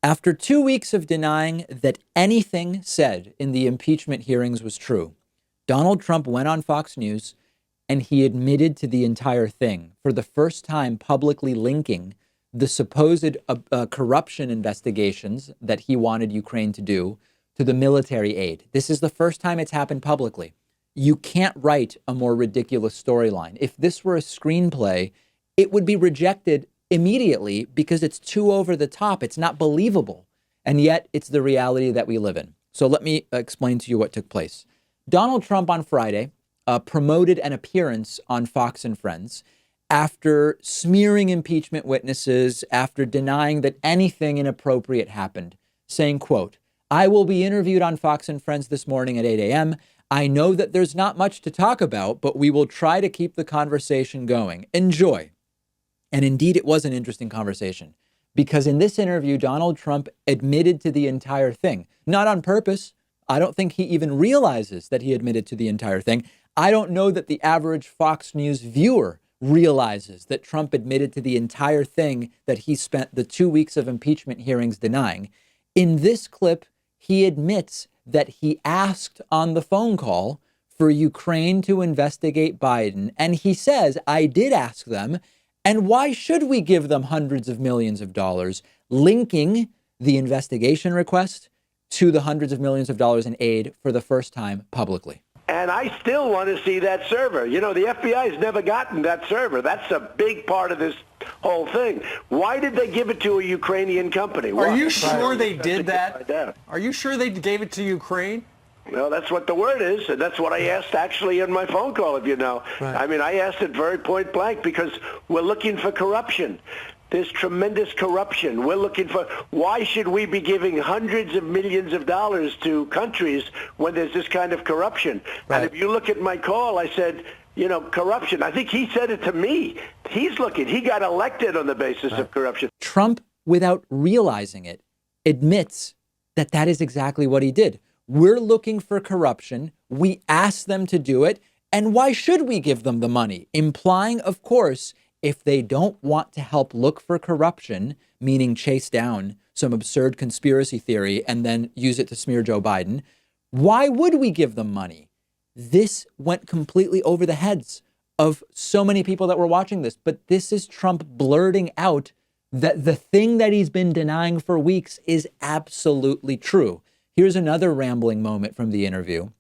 After 2 weeks of denying that anything said in the impeachment hearings was true, Donald Trump went on Fox News and he admitted to the entire thing for the first time, publicly linking the supposed corruption investigations that he wanted Ukraine to do to the military aid. This is the first time it's happened publicly. You can't write a more ridiculous storyline. If this were a screenplay, it would be rejected immediately because it's too over the top. It's not believable. And yet it's the reality that we live in. So let me explain to you what took place. Donald Trump on Friday promoted an appearance on Fox and Friends after smearing impeachment witnesses, after denying that anything inappropriate happened, saying, quote, "I will be interviewed on Fox and Friends this morning at 8 a.m. I know that there's not much to talk about, but we will try to keep the conversation going. Enjoy." And indeed, it was an interesting conversation because in this interview, Donald Trump admitted to the entire thing, not on purpose. I don't think he even realizes that he admitted to the entire thing. I don't know that the average Fox News viewer realizes that Trump admitted to the entire thing that he spent the 2 weeks of impeachment hearings denying. In this clip, he admits that he asked on the phone call for Ukraine to investigate Biden. And he says, "I did ask them. And why should we give them hundreds of millions of dollars?" Linking the investigation request to the hundreds of millions of dollars in aid for the first time publicly. And I still want to see that server. You know, the FBI has never gotten that server. That's a big part of this whole thing. Why did they give it to a Ukrainian company? Are you sure they did that? Are you sure they gave it to Ukraine? Well, that's what the word is, and that's what I asked actually in my phone call, if you know. Right. I mean, I asked it very point blank because we're looking for corruption. There's tremendous corruption. We're looking for, why should we be giving hundreds of millions of dollars to countries when there's this kind of corruption? Right. And if you look at my call, I said, you know, corruption. I think he said it to me. He got elected on the basis of corruption. Trump, without realizing it, admits that that is exactly what he did. We're looking for corruption. We asked them to do it. And why should we give them the money? Implying, of course, if they don't want to help look for corruption, meaning chase down some absurd conspiracy theory and then use it to smear Joe Biden, why would we give them money? This went completely over the heads of so many people that were watching this. But this is Trump blurting out that the thing that he's been denying for weeks is absolutely true. Here's another rambling moment from the interview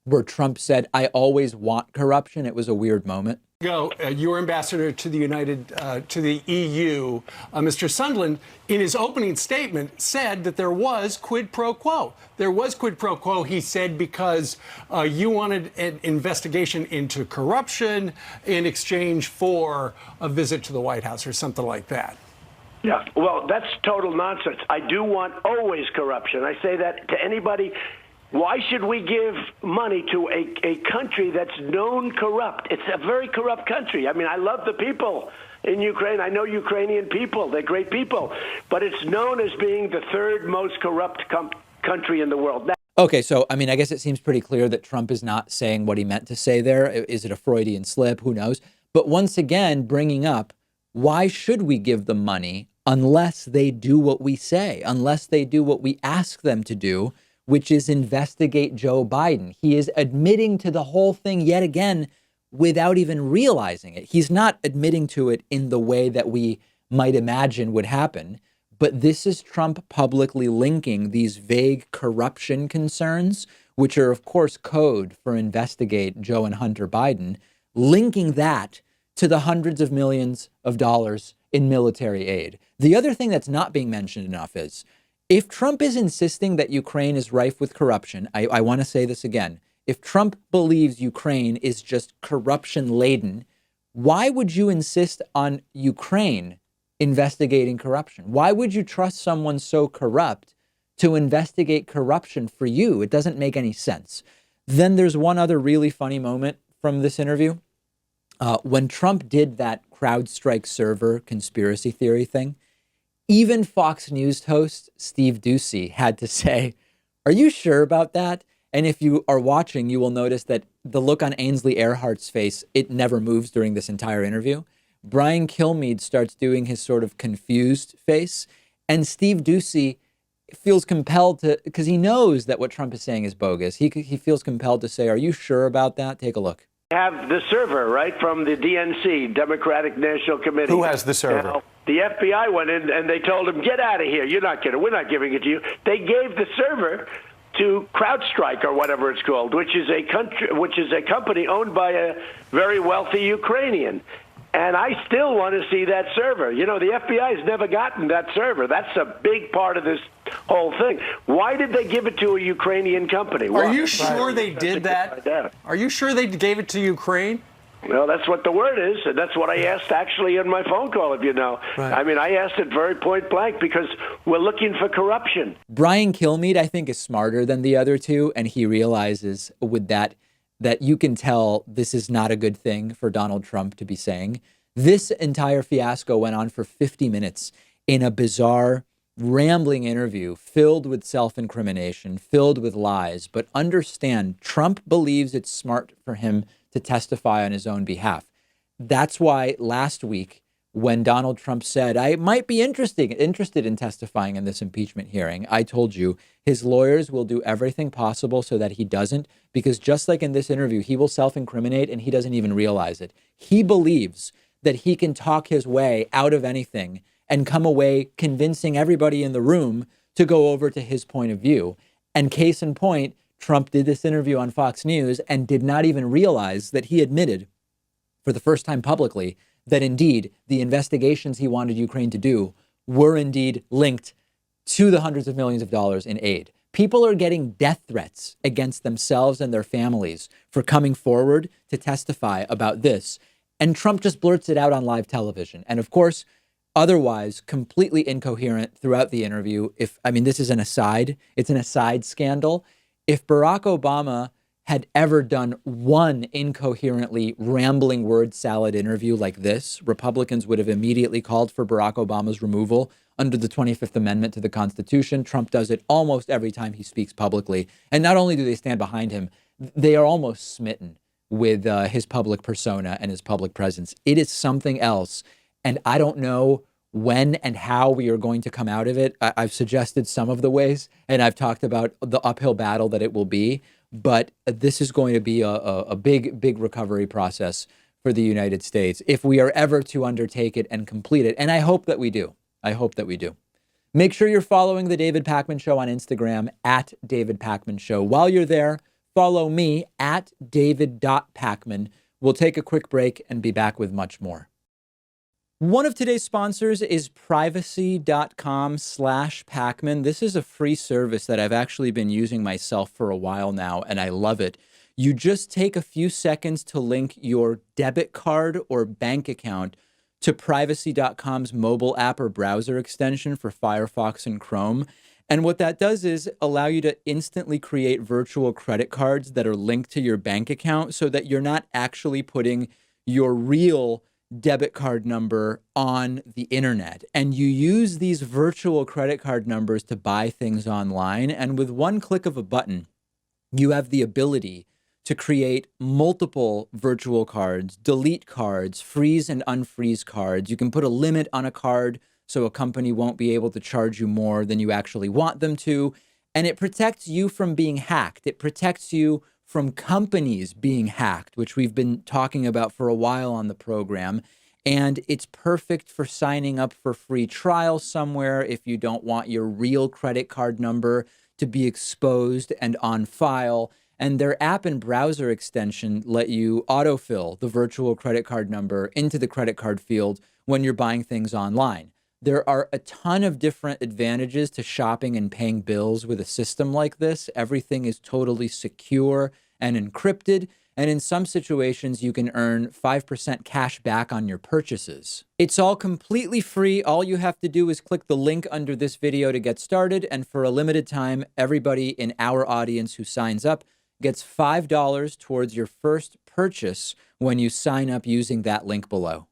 where Trump said, "I always want corruption." It was a weird moment. Your ambassador to the EU, Mr. Sondland, in his opening statement said that there was quid pro quo. There was quid pro quo, he said, because you wanted an investigation into corruption in exchange for a visit to the White House or something like that. Yeah, well, that's total nonsense. I do want always corruption. I say that to anybody. Why should we give money to a country that's known corrupt? It's a very corrupt country. I mean, I love the people in Ukraine. I know Ukrainian people. They're great people. But it's known as being the third most corrupt country in the world. Okay, so, I mean, I guess it seems pretty clear that Trump is not saying what he meant to say there. Is it a Freudian slip? Who knows? But once again, bringing up, why should we give them money unless they do what we say, unless they do what we ask them to do, which is investigate Joe Biden? He is admitting to the whole thing yet again without even realizing it. He's not admitting to it in the way that we might imagine would happen. But this is Trump publicly linking these vague corruption concerns, which are, of course, code for investigate Joe and Hunter Biden, linking that to the hundreds of millions of dollars in military aid. The other thing that's not being mentioned enough is, if Trump is insisting that Ukraine is rife with corruption, I want to say this again. If Trump believes Ukraine is just corruption laden, why would you insist on Ukraine investigating corruption? Why would you trust someone so corrupt to investigate corruption for you? It doesn't make any sense. Then there's one other really funny moment from this interview. When Trump did that CrowdStrike server conspiracy theory thing, even Fox News host Steve Doocy had to say, "Are you sure about that?" And if you are watching, you will notice that the look on Ainsley Earhardt's face, it never moves during this entire interview. Brian Kilmeade starts doing his sort of confused face. And Steve Doocy feels compelled to, because he knows that what Trump is saying is bogus. He feels compelled to say, are you sure about that? Take a look. Have the server, right, from the DNC, Democratic National Committee. Who has the server? Now, the FBI went in and they told him, get out of here. We're not giving it to you. They gave the server to CrowdStrike or whatever it's called, which is a company owned by a very wealthy Ukrainian. And I still want to see that server. The FBI has never gotten that server. That's a big part of this whole thing. Why did they give it to a Ukrainian company? Are you sure they did that? Are you sure they gave it to Ukraine? Well, that's what the word is, and that's what I asked actually in my phone call, if you know. Right. I mean, I asked it very point blank because we're looking for corruption. Brian Kilmeade, I think, is smarter than the other two, and he realizes with that you can tell this is not a good thing for Donald Trump to be saying. This entire fiasco went on for 50 minutes in a bizarre, rambling interview filled with self-incrimination, filled with lies. But understand, Trump believes it's smart for him to testify on his own behalf. That's why last week, when Donald Trump said, I might be interested in testifying in this impeachment hearing, I told you his lawyers will do everything possible so that he doesn't, because just like in this interview, he will self-incriminate and he doesn't even realize it. He believes that he can talk his way out of anything and come away convincing everybody in the room to go over to his point of view. And case in point, Trump did this interview on Fox News and did not even realize that he admitted for the first time publicly that indeed the investigations he wanted Ukraine to do were indeed linked to the hundreds of millions of dollars in aid. People are getting death threats against themselves and their families for coming forward to testify about this. And Trump just blurts it out on live television. And of course, otherwise completely incoherent throughout the interview. This is an aside. It's an aside scandal. If Barack Obama had ever done one incoherently rambling word salad interview like this, Republicans would have immediately called for Barack Obama's removal under the 25th Amendment to the Constitution. Trump does it almost every time he speaks publicly. And not only do they stand behind him, they are almost smitten with his public persona and his public presence. It is something else. And I don't know when and how we are going to come out of it. I've suggested some of the ways, and I've talked about the uphill battle that it will be. But this is going to be a big, big recovery process for the United States if we are ever to undertake it and complete it. And I hope that we do. I hope that we do. Make sure you're following The David Pakman Show on Instagram at David Pakman Show. While you're there, follow me at david.pakman. We'll take a quick break and be back with much more. One of today's sponsors is privacy.com/Pakman. This is a free service that I've actually been using myself for a while now, and I love it. You just take a few seconds to link your debit card or bank account to privacy.com's mobile app or browser extension for Firefox and Chrome. And what that does is allow you to instantly create virtual credit cards that are linked to your bank account so that you're not actually putting your real debit card number on the internet. And you use these virtual credit card numbers to buy things online. And with one click of a button, you have the ability to create multiple virtual cards, delete cards, freeze and unfreeze cards. You can put a limit on a card so a company won't be able to charge you more than you actually want them to. And it protects you from being hacked. It protects you from companies being hacked, which we've been talking about for a while on the program. And it's perfect for signing up for free trials somewhere if you don't want your real credit card number to be exposed and on file. And their app and browser extension let you autofill the virtual credit card number into the credit card field when you're buying things online. There are a ton of different advantages to shopping and paying bills with a system like this. Everything is totally secure and encrypted. And in some situations, you can earn 5% cash back on your purchases. It's all completely free. All you have to do is click the link under this video to get started. And for a limited time, everybody in our audience who signs up gets $5 towards your first purchase when you sign up using that link below.